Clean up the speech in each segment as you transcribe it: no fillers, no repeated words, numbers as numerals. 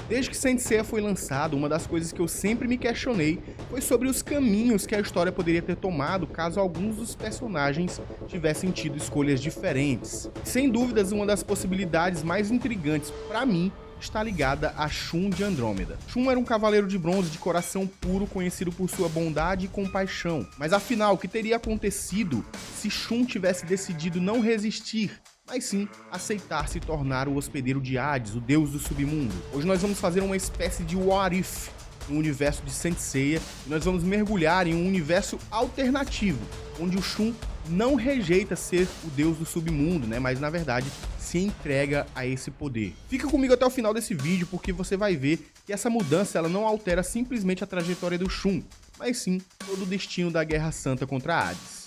Desde que Saint Seiya foi lançado, uma das coisas que eu sempre me questionei foi sobre os caminhos que a história poderia ter tomado caso alguns dos personagens tivessem tido escolhas diferentes. Sem dúvidas, uma das possibilidades mais intrigantes para mim está ligada a Shun de Andrômeda. Shun era um cavaleiro de bronze de coração puro, conhecido por sua bondade e compaixão. Mas afinal, o que teria acontecido se Shun tivesse decidido não resistir, mas sim aceitar se tornar o hospedeiro de Hades, o deus do submundo? Hoje nós vamos fazer uma espécie de what if no universo de Saint Seiya, e nós vamos mergulhar em um universo alternativo, onde o Shun não rejeita ser o deus do submundo, né? Mas na verdade se entrega a esse poder. Fica comigo até o final desse vídeo, porque você vai ver que essa mudança ela não altera simplesmente a trajetória do Shun, mas sim todo o destino da Guerra Santa contra Hades.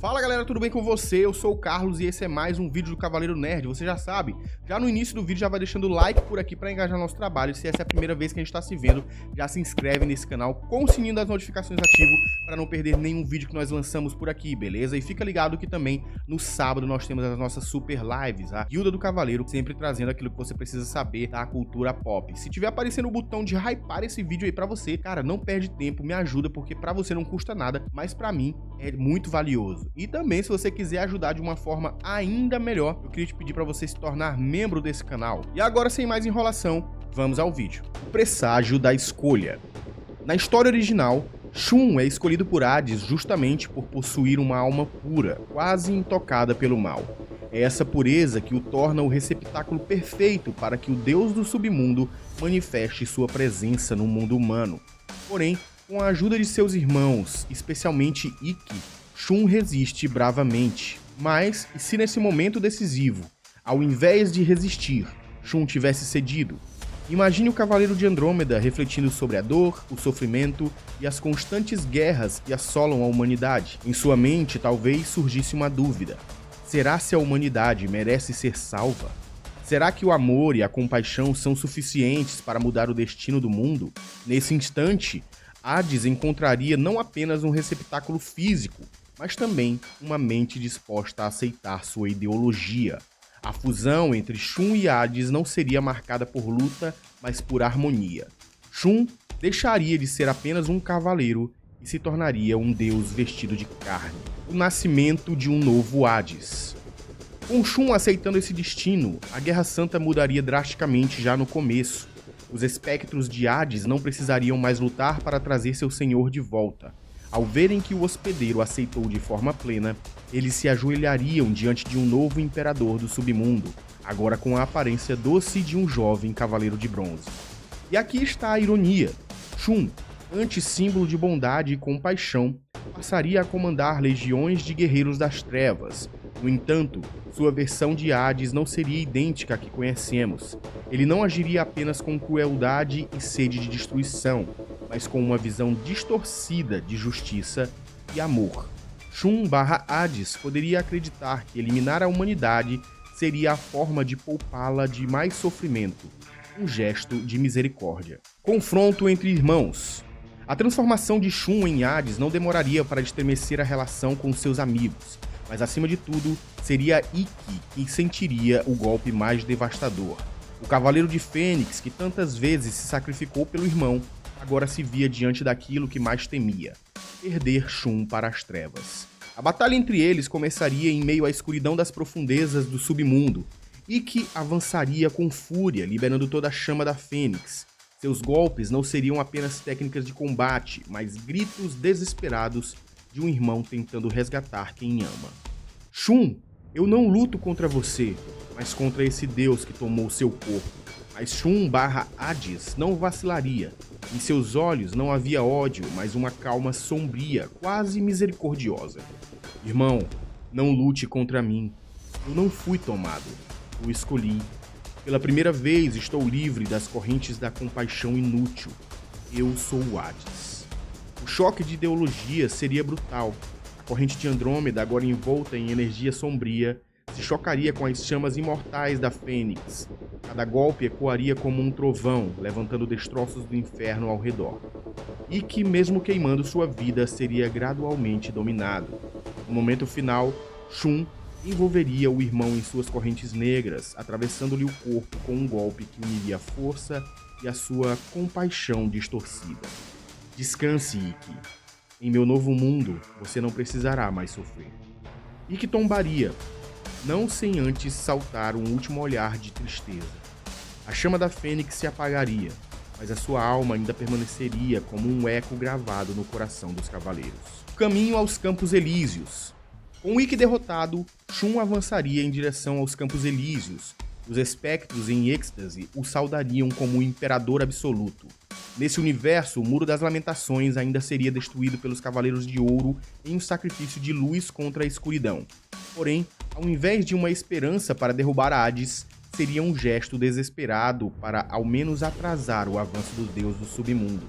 Fala galera, tudo bem com você? Eu sou o Carlos e esse é mais um vídeo do Cavaleiro Nerd. Você já sabe, já no início do vídeo já vai deixando o like por aqui para engajar nosso trabalho. Se essa é a primeira vez que a gente está se vendo, já se inscreve nesse canal com o sininho das notificações ativo para não perder nenhum vídeo que nós lançamos por aqui, beleza? E fica ligado que também no sábado nós temos as nossas super lives, a Guilda do Cavaleiro, sempre trazendo aquilo que você precisa saber da cultura pop. Se tiver aparecendo o botão de hypar esse vídeo aí para você, cara, não perde tempo, me ajuda, porque para você não custa nada, mas para mim é muito valioso. E também, se você quiser ajudar de uma forma ainda melhor, eu queria te pedir para você se tornar membro desse canal. E agora, sem mais enrolação, vamos ao vídeo. O presságio da escolha. Na história original, Shun é escolhido por Hades justamente por possuir uma alma pura, quase intocada pelo mal. É essa pureza que o torna o receptáculo perfeito para que o deus do submundo manifeste sua presença no mundo humano. Porém, com a ajuda de seus irmãos, especialmente Ikki, Shun resiste bravamente. Mas, e se nesse momento decisivo, ao invés de resistir, Shun tivesse cedido? Imagine o Cavaleiro de Andrômeda refletindo sobre a dor, o sofrimento e as constantes guerras que assolam a humanidade. Em sua mente, talvez surgisse uma dúvida. Será se a humanidade merece ser salva? Será que o amor e a compaixão são suficientes para mudar o destino do mundo? Nesse instante, Hades encontraria não apenas um receptáculo físico, mas também uma mente disposta a aceitar sua ideologia. A fusão entre Shun e Hades não seria marcada por luta, mas por harmonia. Shun deixaria de ser apenas um cavaleiro e se tornaria um deus vestido de carne. O nascimento de um novo Hades. Com Shun aceitando esse destino, a Guerra Santa mudaria drasticamente já no começo. Os espectros de Hades não precisariam mais lutar para trazer seu senhor de volta. Ao verem que o hospedeiro aceitou de forma plena, eles se ajoelhariam diante de um novo imperador do submundo, agora com a aparência doce de um jovem cavaleiro de bronze. E aqui está a ironia. Shun, anti-símbolo de bondade e compaixão, passaria a comandar legiões de guerreiros das trevas. No entanto, sua versão de Hades não seria idêntica à que conhecemos. Ele não agiria apenas com crueldade e sede de destruição, mas com uma visão distorcida de justiça e amor. Shun/Hades poderia acreditar que eliminar a humanidade seria a forma de poupá-la de mais sofrimento, um gesto de misericórdia. Confronto entre irmãos. A transformação de Shun em Hades não demoraria para estremecer a relação com seus amigos, mas acima de tudo, seria Ikki quem sentiria o golpe mais devastador. O Cavaleiro de Fênix, que tantas vezes se sacrificou pelo irmão, agora se via diante daquilo que mais temia: perder Shun para as trevas. A batalha entre eles começaria em meio à escuridão das profundezas do submundo. Ikki avançaria com fúria, liberando toda a chama da Fênix. Seus golpes não seriam apenas técnicas de combate, mas gritos desesperados de um irmão tentando resgatar quem ama. Shun, eu não luto contra você, mas contra esse deus que tomou seu corpo. Mas Shun/Hades não vacilaria. Em seus olhos não havia ódio, mas uma calma sombria, quase misericordiosa. Irmão, não lute contra mim. Eu não fui tomado. Eu escolhi. Pela primeira vez estou livre das correntes da compaixão inútil. Eu sou o Hades. O choque de ideologia seria brutal. A corrente de Andrômeda, agora envolta em energia sombria, se chocaria com as chamas imortais da Fênix. Cada golpe ecoaria como um trovão, levantando destroços do inferno ao redor. Ikki, mesmo queimando sua vida, seria gradualmente dominado. No momento final, Shun envolveria o irmão em suas correntes negras, atravessando-lhe o corpo com um golpe que uniria a força e a sua compaixão distorcida. Descanse, Ikki. Em meu novo mundo, você não precisará mais sofrer. Ikki tombaria, não sem antes saltar um último olhar de tristeza. A chama da Fênix se apagaria, mas a sua alma ainda permaneceria como um eco gravado no coração dos cavaleiros. O caminho aos Campos Elíseos. Com o Ikki derrotado, Shun avançaria em direção aos Campos Elíseos. Os espectros em êxtase o saudariam como o imperador absoluto. Nesse universo, o Muro das Lamentações ainda seria destruído pelos Cavaleiros de Ouro em um sacrifício de luz contra a escuridão. Porém, ao invés de uma esperança para derrubar Hades, seria um gesto desesperado para ao menos atrasar o avanço dos deuses do submundo.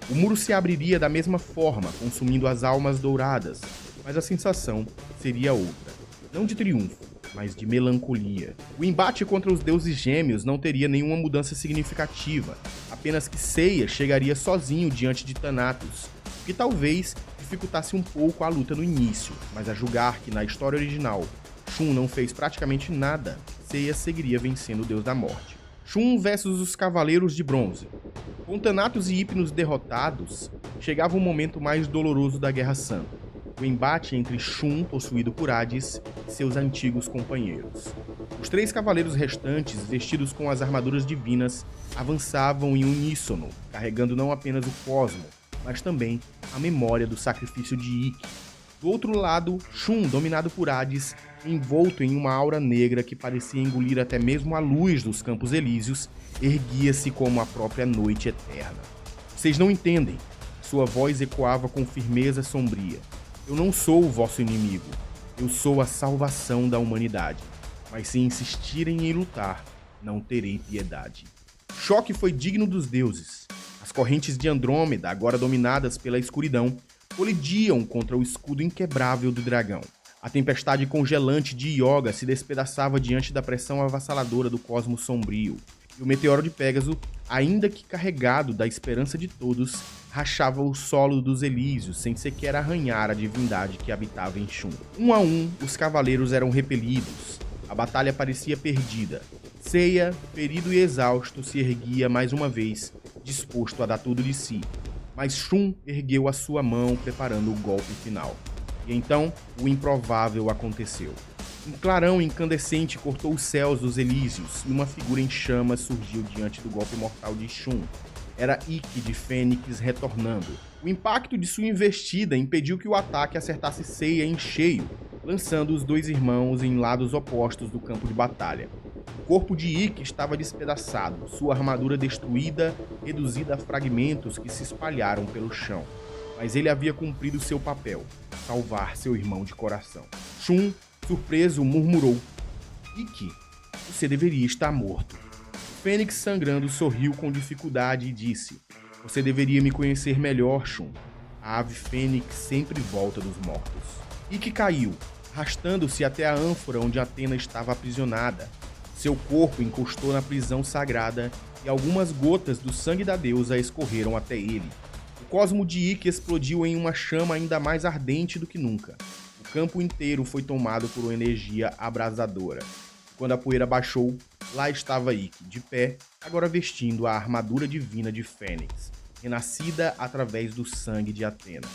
O muro se abriria da mesma forma, consumindo as almas douradas, mas a sensação seria outra. Não de triunfo, mas de melancolia. O embate contra os deuses gêmeos não teria nenhuma mudança significativa, apenas que Seiya chegaria sozinho diante de Thanatos, o que talvez dificultasse um pouco a luta no início, mas a julgar que na história original Shun não fez praticamente nada, Seiya seguiria vencendo o Deus da Morte. Shun versus os Cavaleiros de Bronze. Com Thanatos e Hypnos derrotados, chegava o momento mais doloroso da Guerra Santa. O embate entre Shun, possuído por Hades, e seus antigos companheiros. Os 3 cavaleiros restantes, vestidos com as armaduras divinas, avançavam em uníssono, carregando não apenas o cosmo, mas também a memória do sacrifício de Ikki. Do outro lado, Shun, dominado por Hades, envolto em uma aura negra que parecia engolir até mesmo a luz dos Campos Elíseos, erguia-se como a própria noite eterna. Vocês não entendem. Sua voz ecoava com firmeza sombria. Eu não sou o vosso inimigo. Eu sou a salvação da humanidade. Mas se insistirem em lutar, não terei piedade. O choque foi digno dos deuses. As correntes de Andrômeda, agora dominadas pela escuridão, colidiam contra o escudo inquebrável do dragão. A tempestade congelante de Yoga se despedaçava diante da pressão avassaladora do cosmos sombrio. E o meteoro de Pégaso, ainda que carregado da esperança de todos, rachava o solo dos Elíseos sem sequer arranhar a divindade que habitava em Shun. Um a um, os cavaleiros eram repelidos. A batalha parecia perdida. Seiya, ferido e exausto, se erguia mais uma vez, disposto a dar tudo de si. Mas Shun ergueu a sua mão, preparando o golpe final. E então, o improvável aconteceu. Um clarão incandescente cortou os céus dos Elíseos e uma figura em chamas surgiu diante do golpe mortal de Shun. Era Ikki de Fênix retornando. O impacto de sua investida impediu que o ataque acertasse Seiya em cheio, lançando os 2 irmãos em lados opostos do campo de batalha. O corpo de Ikki estava despedaçado, sua armadura destruída, reduzida a fragmentos que se espalharam pelo chão. Mas ele havia cumprido seu papel, salvar seu irmão de coração. Shun, surpreso, murmurou: Ikki, você deveria estar morto. Fênix, sangrando, sorriu com dificuldade e disse: Você deveria me conhecer melhor, Shun. A ave Fênix sempre volta dos mortos. Ikki caiu, arrastando-se até a ânfora onde Athena estava aprisionada. Seu corpo encostou na prisão sagrada e algumas gotas do sangue da deusa escorreram até ele. O cosmo de Ikki explodiu em uma chama ainda mais ardente do que nunca. O campo inteiro foi tomado por uma energia abrasadora. Quando a poeira baixou, lá estava Ikki, de pé, agora vestindo a armadura divina de Fênix, renascida através do sangue de Athena.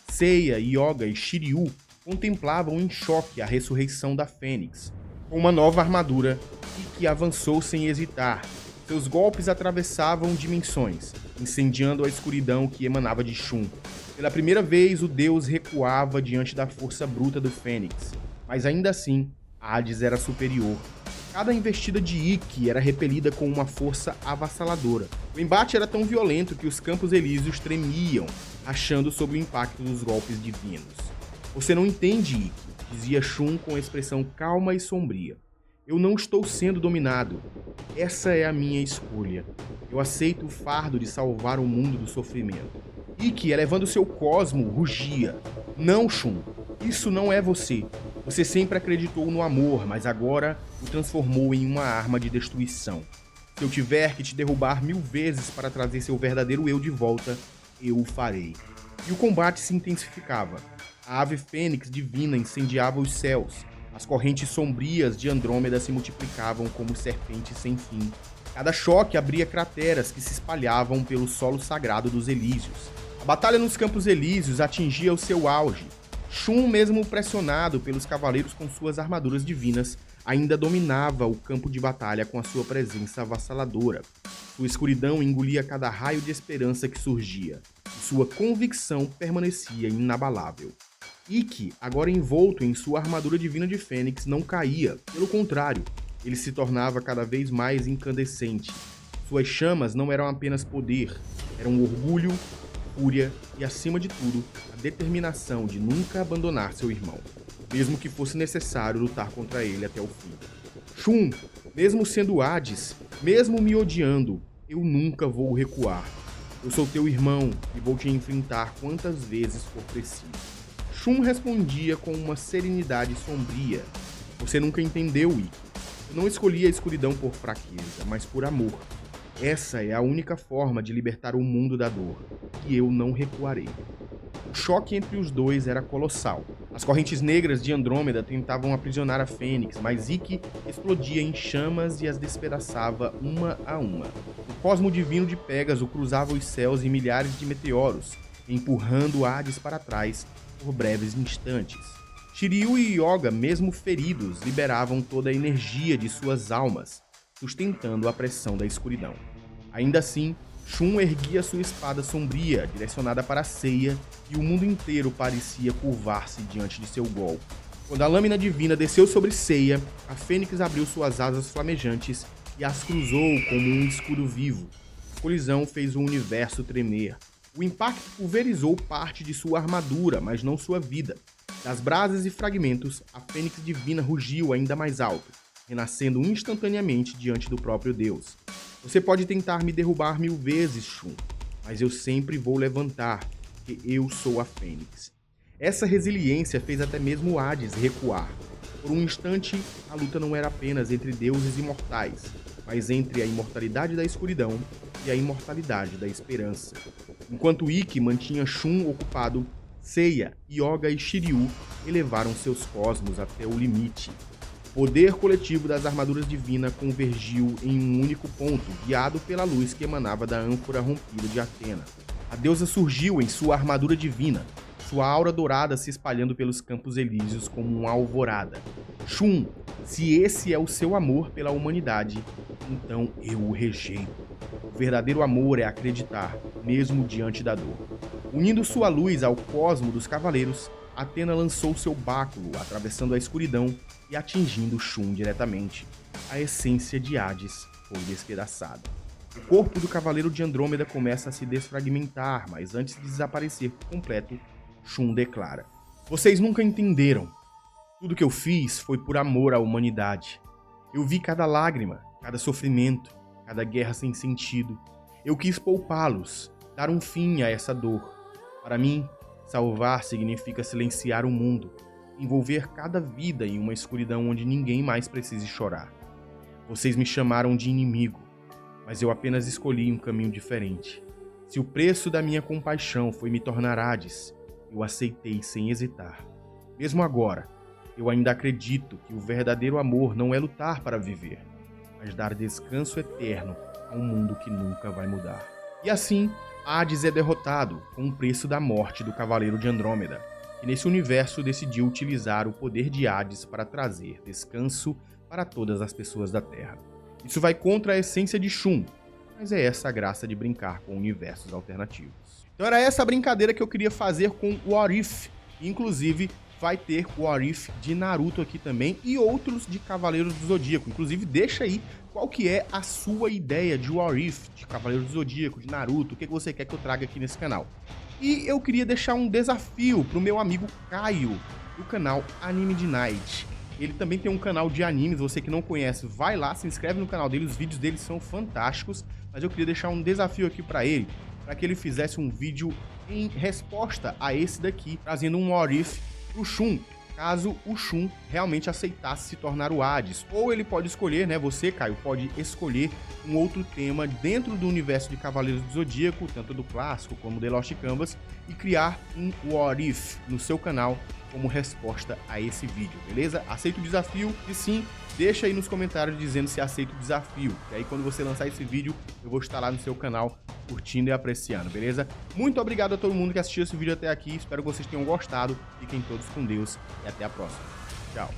Seiya, Yoga e Shiryu contemplavam em choque a ressurreição da Fênix. Com uma nova armadura, Ikki avançou sem hesitar. Seus golpes atravessavam dimensões, incendiando a escuridão que emanava de Shun. Pela primeira vez, o deus recuava diante da força bruta do Fênix, mas ainda assim, Hades era superior. Cada investida de Ikki era repelida com uma força avassaladora. O embate era tão violento que os Campos Elíseos tremiam, rachando sob o impacto dos golpes divinos. Você não entende, Ikki, dizia Shun com expressão calma e sombria. Eu não estou sendo dominado. Essa é a minha escolha. Eu aceito o fardo de salvar o mundo do sofrimento. Ikki, elevando seu cosmo, rugia. Não, Shun. Isso não é você. Você sempre acreditou no amor, mas agora o transformou em uma arma de destruição. Se eu tiver que te derrubar 1000 vezes para trazer seu verdadeiro eu de volta, eu o farei. E o combate se intensificava. A ave Fênix divina incendiava os céus, As correntes sombrias de Andrômeda se multiplicavam como serpentes sem fim. Cada choque abria crateras que se espalhavam pelo solo sagrado dos Elísios. A batalha nos Campos Elíseos atingia o seu auge. Shun, mesmo pressionado pelos cavaleiros com suas armaduras divinas, ainda dominava o campo de batalha com a sua presença avassaladora. Sua escuridão engolia cada raio de esperança que surgia, e sua convicção permanecia inabalável. Ikki, agora envolto em sua armadura divina de Fênix, não caía, pelo contrário, ele se tornava cada vez mais incandescente. Suas chamas não eram apenas poder, eram orgulho, fúria e, acima de tudo, a determinação de nunca abandonar seu irmão, mesmo que fosse necessário lutar contra ele até o fim. Shun, mesmo sendo Hades, mesmo me odiando, eu nunca vou recuar. Eu sou teu irmão e vou te enfrentar quantas vezes for preciso. Shun respondia com uma serenidade sombria. Você nunca entendeu, Ikki. Eu não escolhi a escuridão por fraqueza, mas por amor. Essa é a única forma de libertar o mundo da dor, e eu não recuarei. O choque entre os dois era colossal. As correntes negras de Andrômeda tentavam aprisionar a Fênix, mas Ikki explodia em chamas e as despedaçava uma a uma. O cosmo divino de Pégaso cruzava os céus em milhares de meteoros, empurrando Hades para trás por breves instantes. Shiryu e Yoga, mesmo feridos, liberavam toda a energia de suas almas, sustentando a pressão da escuridão. Ainda assim, Shun erguia sua espada sombria, direcionada para Seiya, e o mundo inteiro parecia curvar-se diante de seu golpe. Quando a lâmina divina desceu sobre Seiya, a Fênix abriu suas asas flamejantes e as cruzou como um escudo vivo. A colisão fez o universo tremer. O impacto pulverizou parte de sua armadura, mas não sua vida. Das brasas e fragmentos, a Fênix divina rugiu ainda mais alto, renascendo instantaneamente diante do próprio Deus. Você pode tentar me derrubar 1000 vezes, Shun, mas eu sempre vou levantar, porque eu sou a Fênix. Essa resiliência fez até mesmo Hades recuar. Por um instante, a luta não era apenas entre deuses imortais, mas entre a imortalidade da escuridão e a imortalidade da esperança. Enquanto Ikki mantinha Shun ocupado, Seiya, Yoga e Shiryu elevaram seus cosmos até o limite. O poder coletivo das armaduras divinas convergiu em um único ponto, guiado pela luz que emanava da ânfora rompida de Atena. A deusa surgiu em sua armadura divina, sua aura dourada se espalhando pelos Campos Elíseos como uma alvorada. Shun, se esse é o seu amor pela humanidade, então eu o rejeito. O verdadeiro amor é acreditar, mesmo diante da dor. Unindo sua luz ao cosmo dos cavaleiros, Atena lançou seu báculo, atravessando a escuridão e atingindo Shun diretamente. A essência de Hades foi despedaçada. O corpo do Cavaleiro de Andrômeda começa a se desfragmentar, mas antes de desaparecer por completo, Shun declara: Vocês nunca entenderam. Tudo que eu fiz foi por amor à humanidade. Eu vi cada lágrima, cada sofrimento, cada guerra sem sentido. Eu quis poupá-los, dar um fim a essa dor. Para mim, salvar significa silenciar o mundo, envolver cada vida em uma escuridão onde ninguém mais precise chorar. Vocês me chamaram de inimigo, mas eu apenas escolhi um caminho diferente. Se o preço da minha compaixão foi me tornar Hades, eu aceitei sem hesitar. Mesmo agora, eu ainda acredito que o verdadeiro amor não é lutar para viver, mas dar descanso eterno a um mundo que nunca vai mudar. E assim, Hades é derrotado com o preço da morte do Cavaleiro de Andrômeda, que nesse universo decidiu utilizar o poder de Hades para trazer descanso para todas as pessoas da Terra. Isso vai contra a essência de Shun, mas é essa a graça de brincar com universos alternativos. Então era essa a brincadeira que eu queria fazer com o What If, inclusive vai ter o What If de Naruto aqui também e outros de Cavaleiros do Zodíaco. Inclusive deixa aí qual que é a sua ideia de What If, de Cavaleiros do Zodíaco, de Naruto, o que você quer que eu traga aqui nesse canal. E eu queria deixar um desafio pro meu amigo Caio, do canal Anime de Night. Ele também tem um canal de animes, você que não conhece, vai lá, se inscreve no canal dele, os vídeos dele são fantásticos, mas eu queria deixar um desafio aqui pra ele, para que ele fizesse um vídeo em resposta a esse daqui, trazendo um What If pro Shun. caso o Shun realmente aceitasse se tornar o Hades. Ou ele pode escolher, né, você, Caio, pode escolher um outro tema dentro do universo de Cavaleiros do Zodíaco, tanto do clássico como The Lost Canvas, e criar um What If no seu canal como resposta a esse vídeo, beleza? Aceita o desafio? E sim, deixa aí nos comentários dizendo se aceita o desafio, que aí quando você lançar esse vídeo, eu vou estar lá no seu canal curtindo e apreciando, beleza? Muito obrigado a todo mundo que assistiu esse vídeo até aqui, espero que vocês tenham gostado, fiquem todos com Deus e até a próxima. Tchau!